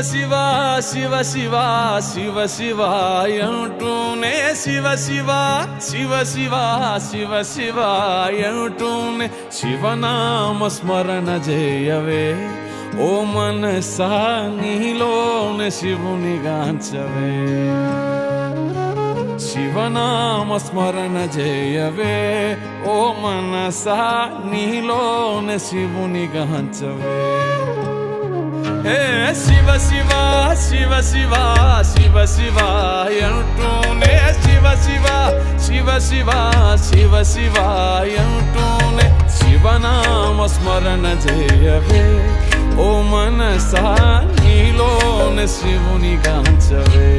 శివ శివ శివ శివ శివ అంటూనే శివ శివ శివ శివ శివ శివ అంటూనే శివనామ స్మరణ చేయవే ఓ మనసా నీలోనే శివుని గాంచవే శివనామ స్మరణ చేయవే ఓ మనసా నీలోనే శివుని గాంచవే శివ శివ శివ శివ శివ శివ అంటూనే శివ శివ శివ శివ శివ శివ అంటూనే శివనామ స్మరణ చేయవే ఓ మనసా నీలోనే శివుని గాంచవే